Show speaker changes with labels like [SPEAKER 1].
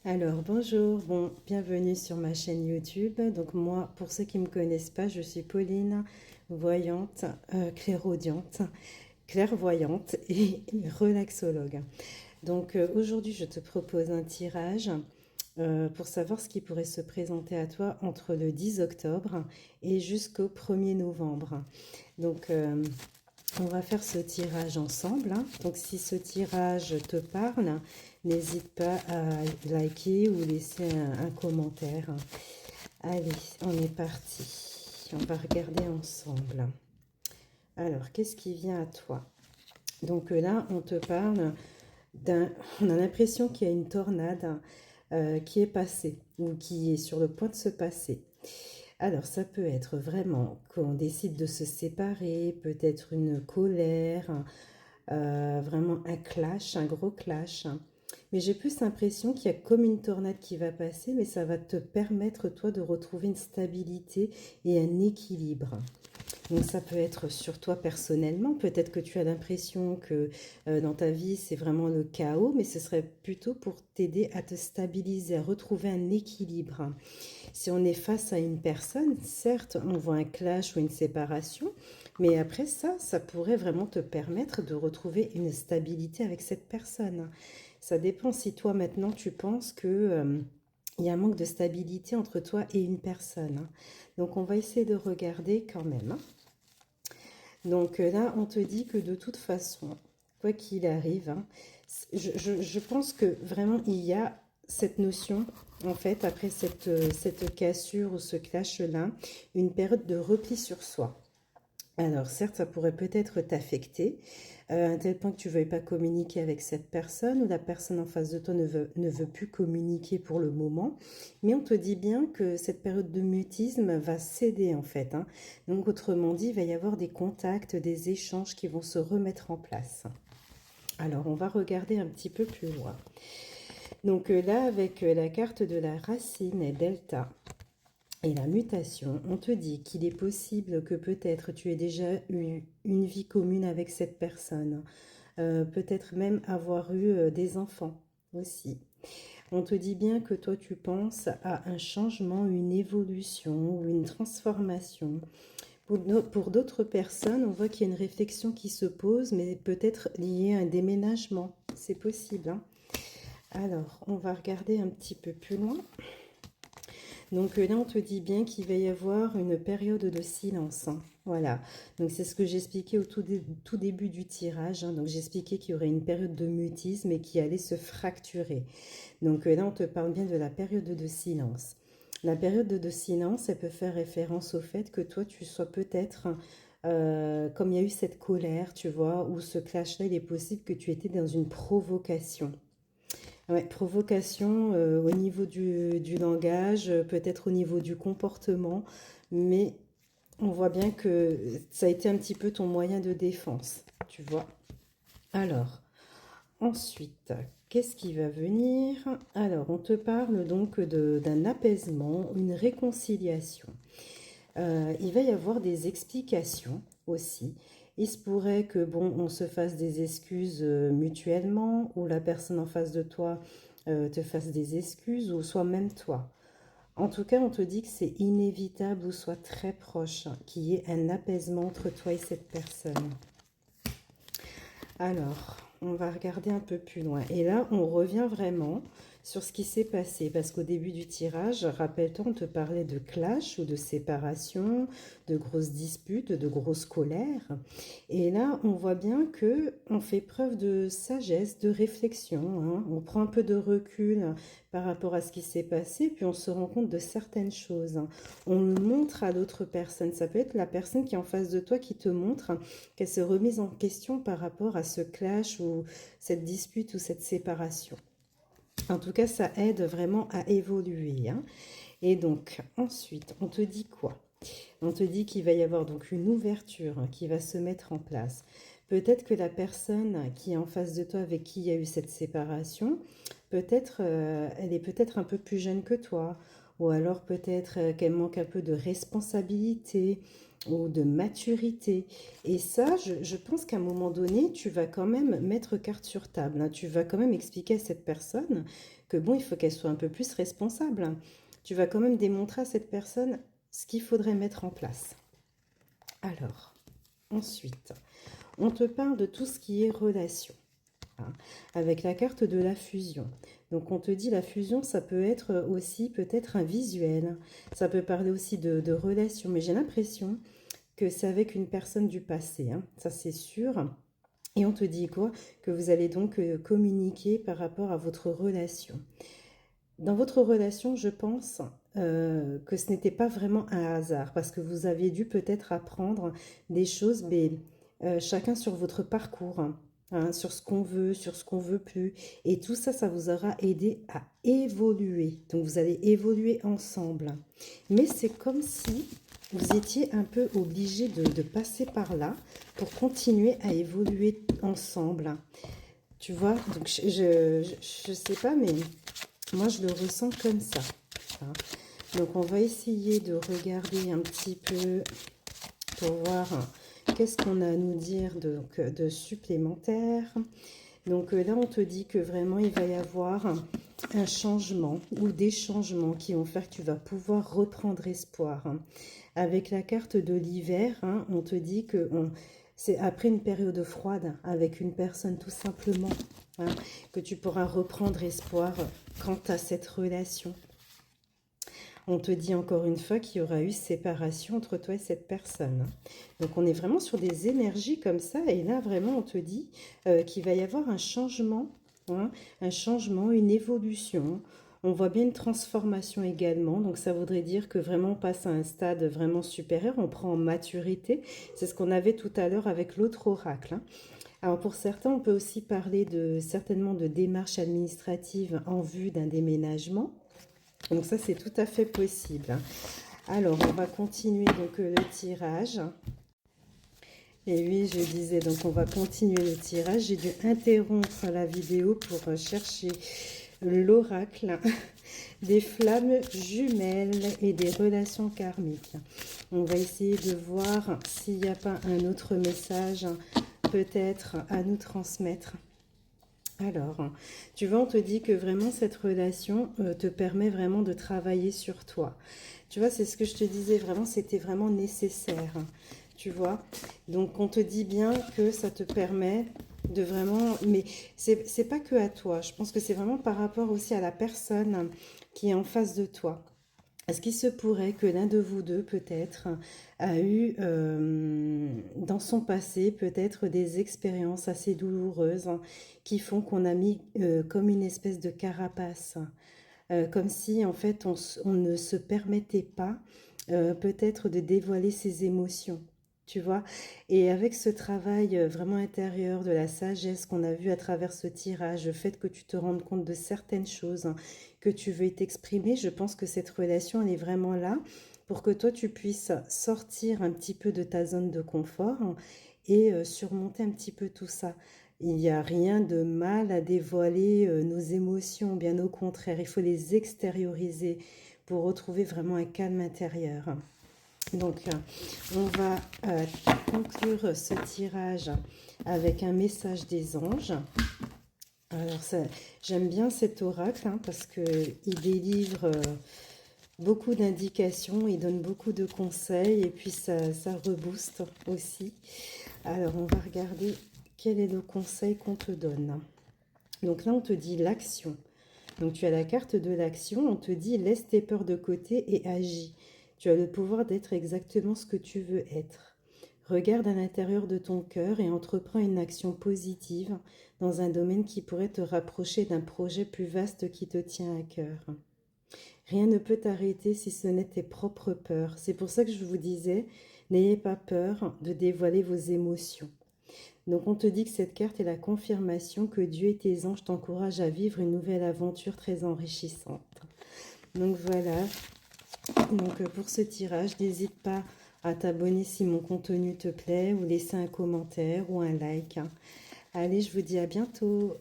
[SPEAKER 1] Alors bonjour, bienvenue sur ma chaîne YouTube. Donc moi, pour ceux qui ne me connaissent pas, je suis Pauline, voyante, clairaudiente, clairvoyante et relaxologue. Donc aujourd'hui, je te propose un tirage pour savoir ce qui pourrait se présenter à toi entre le 10 octobre et jusqu'au 1er novembre. Donc on va faire ce tirage ensemble, hein. Donc si ce tirage te parle, n'hésite pas à liker ou laisser un commentaire. Allez, on est parti. On va regarder ensemble. Alors, qu'est-ce qui vient à toi? Donc là, on te parle d'un... On a l'impression qu'il y a une tornade qui est passée ou qui est sur le point de se passer. Alors, ça peut être vraiment qu'on décide de se séparer, peut-être une colère, vraiment un clash, un gros clash. Mais j'ai plus l'impression qu'il y a comme une tornade qui va passer, mais ça va te permettre, toi, de retrouver une stabilité et un équilibre. Donc ça peut être sur toi personnellement, peut-être que tu as l'impression que dans ta vie c'est vraiment le chaos, mais ce serait plutôt pour t'aider à te stabiliser, à retrouver un équilibre. Si on est face à une personne, certes, on voit un clash ou une séparation, mais après ça, ça pourrait vraiment te permettre de retrouver une stabilité avec cette personne. Ça dépend si toi maintenant tu penses que il y a un manque de stabilité entre toi et une personne, hein. Donc on va essayer de regarder quand même, hein. Donc là, on te dit que de toute façon, quoi qu'il arrive, hein, je pense que vraiment il y a cette notion, en fait, après cette cassure ou ce clash-là, une période de repli sur soi. Alors certes, ça pourrait peut-être t'affecter, à un tel point que tu ne veuilles pas communiquer avec cette personne ou la personne en face de toi ne veut plus communiquer pour le moment. Mais on te dit bien que cette période de mutisme va céder en fait, hein. Donc autrement dit, il va y avoir des contacts, des échanges qui vont se remettre en place. Alors on va regarder un petit peu plus loin. Donc là, avec la carte de la racine et delta, et la mutation, on te dit qu'il est possible que peut-être tu aies déjà eu une vie commune avec cette personne, peut-être même avoir eu des enfants aussi. On te dit bien que toi tu penses à un changement, une évolution ou une transformation. Pour d'autres personnes, on voit qu'il y a une réflexion qui se pose, mais peut-être liée à un déménagement. C'est possible, hein. Alors, on va regarder un petit peu plus loin. Donc là, on te dit bien qu'il va y avoir une période de silence, hein. Voilà. Donc c'est ce que j'expliquais au tout début du tirage, hein. Donc j'expliquais qu'il y aurait une période de mutisme et qui allait se fracturer. Donc là, on te parle bien de la période de silence. La période de silence, elle peut faire référence au fait que toi, tu sois peut-être, comme il y a eu cette colère, tu vois, ou ce clash-là, il est possible que tu étais dans une provocation. Ouais, provocation au niveau du langage, peut-être au niveau du comportement, mais on voit bien que ça a été un petit peu ton moyen de défense, tu vois. Alors, ensuite, qu'est-ce qui va venir? Alors, on te parle donc d'un apaisement, une réconciliation. Il va y avoir des explications aussi. Il se pourrait que, bon, on se fasse des excuses mutuellement, ou la personne en face de toi te fasse des excuses, ou soit même toi. En tout cas, on te dit que c'est inévitable ou soit très proche, qu'il y ait un apaisement entre toi et cette personne. Alors, on va regarder un peu plus loin. Et là, on revient vraiment sur ce qui s'est passé. Parce qu'au début du tirage, rappelle-toi, on te parlait de clash ou de séparation, de grosses disputes, de grosses colères. Et là, on voit bien que on fait preuve de sagesse, de réflexion, hein. On prend un peu de recul par rapport à ce qui s'est passé, puis on se rend compte de certaines choses, hein. On le montre à l'autre personne. Ça peut être la personne qui est en face de toi qui te montre qu'elle se remise en question par rapport à ce clash ou cette dispute ou cette séparation. En tout cas, ça aide vraiment à évoluer, hein. Et donc, ensuite, on te dit quoi? On te dit qu'il va y avoir donc une ouverture, hein, qui va se mettre en place. Peut-être que la personne qui est en face de toi, avec qui il y a eu cette séparation, peut-être, elle est peut-être un peu plus jeune que toi, ou alors peut-être qu'elle manque un peu de responsabilité, ou de maturité. Et ça, je pense qu'à un moment donné, tu vas quand même mettre carte sur table, hein. Tu vas quand même expliquer à cette personne que bon, il faut qu'elle soit un peu plus responsable, hein. Tu vas quand même démontrer à cette personne ce qu'il faudrait mettre en place. Alors, ensuite, on te parle de tout ce qui est relation, hein, avec la carte de la fusion. Donc on te dit la fusion, ça peut être aussi peut-être un visuel, ça peut parler aussi de relations, mais j'ai l'impression que c'est avec une personne du passé, hein, ça c'est sûr. Et on te dit quoi? Que vous allez donc communiquer par rapport à votre relation. Dans votre relation, je pense que ce n'était pas vraiment un hasard, parce que vous aviez dû peut-être apprendre des choses, mais chacun sur votre parcours, hein, sur ce qu'on veut, sur ce qu'on veut plus. Et tout ça, ça vous aura aidé à évoluer. Donc vous allez évoluer ensemble. Mais c'est comme si vous étiez un peu obligé de passer par là pour continuer à évoluer ensemble. Tu vois, donc je sais pas, mais moi, je le ressens comme ça, hein. Donc, on va essayer de regarder un petit peu pour voir qu'est-ce qu'on a à nous dire de supplémentaire. Donc là, on te dit que vraiment, il va y avoir un changement ou des changements qui vont faire que tu vas pouvoir reprendre espoir, hein. Avec la carte de l'hiver, hein, on te dit que c'est après une période froide avec une personne tout simplement, hein, que tu pourras reprendre espoir quant à cette relation. On te dit encore une fois qu'il y aura eu séparation entre toi et cette personne. Donc on est vraiment sur des énergies comme ça. Et là vraiment on te dit qu'il va y avoir un changement, hein, une évolution. On voit bien une transformation également. Donc ça voudrait dire que vraiment on passe à un stade vraiment supérieur. On prend en maturité. C'est ce qu'on avait tout à l'heure avec l'autre oracle, hein. Alors pour certains, on peut aussi parler certainement de démarches administratives en vue d'un déménagement. Donc ça, c'est tout à fait possible. Alors, on va continuer donc le tirage. Et oui, je disais, donc on va continuer le tirage. J'ai dû interrompre la vidéo pour chercher l'oracle des flammes jumelles et des relations karmiques. On va essayer de voir s'il n'y a pas un autre message peut-être à nous transmettre. Alors, tu vois, on te dit que vraiment cette relation te permet vraiment de travailler sur toi. Tu vois, c'est ce que je te disais, vraiment, c'était vraiment nécessaire, tu vois. Donc, on te dit bien que ça te permet de vraiment... Mais c'est pas que à toi, je pense que c'est vraiment par rapport aussi à la personne qui est en face de toi. Est-ce qu'il se pourrait que l'un de vous deux, peut-être, a eu dans son passé peut-être des expériences assez douloureuses, hein, qui font qu'on a mis comme une espèce de carapace, comme si en fait on ne se permettait pas peut-être de dévoiler ses émotions. Tu vois, et avec ce travail vraiment intérieur de la sagesse qu'on a vu à travers ce tirage, le fait que tu te rendes compte de certaines choses, hein, que tu veux t'exprimer, je pense que cette relation, elle est vraiment là pour que toi, tu puisses sortir un petit peu de ta zone de confort, hein, et surmonter un petit peu tout ça. Il n'y a rien de mal à dévoiler nos émotions, bien au contraire, il faut les extérioriser pour retrouver vraiment un calme intérieur. Donc, on va conclure ce tirage avec un message des anges. Alors, j'aime bien cet oracle, hein, parce qu'il délivre beaucoup d'indications, il donne beaucoup de conseils et puis ça rebooste aussi. Alors, on va regarder quel est le conseil qu'on te donne. Donc là, on te dit l'action. Donc, tu as la carte de l'action, on te dit laisse tes peurs de côté et agis. Tu as le pouvoir d'être exactement ce que tu veux être. Regarde à l'intérieur de ton cœur et entreprends une action positive dans un domaine qui pourrait te rapprocher d'un projet plus vaste qui te tient à cœur. Rien ne peut t'arrêter si ce n'est tes propres peurs. C'est pour ça que je vous disais, n'ayez pas peur de dévoiler vos émotions. Donc on te dit que cette carte est la confirmation que Dieu et tes anges t'encouragent à vivre une nouvelle aventure très enrichissante. Donc voilà. Donc pour ce tirage, n'hésite pas à t'abonner si mon contenu te plaît ou laisser un commentaire ou un like. Allez, je vous dis à bientôt.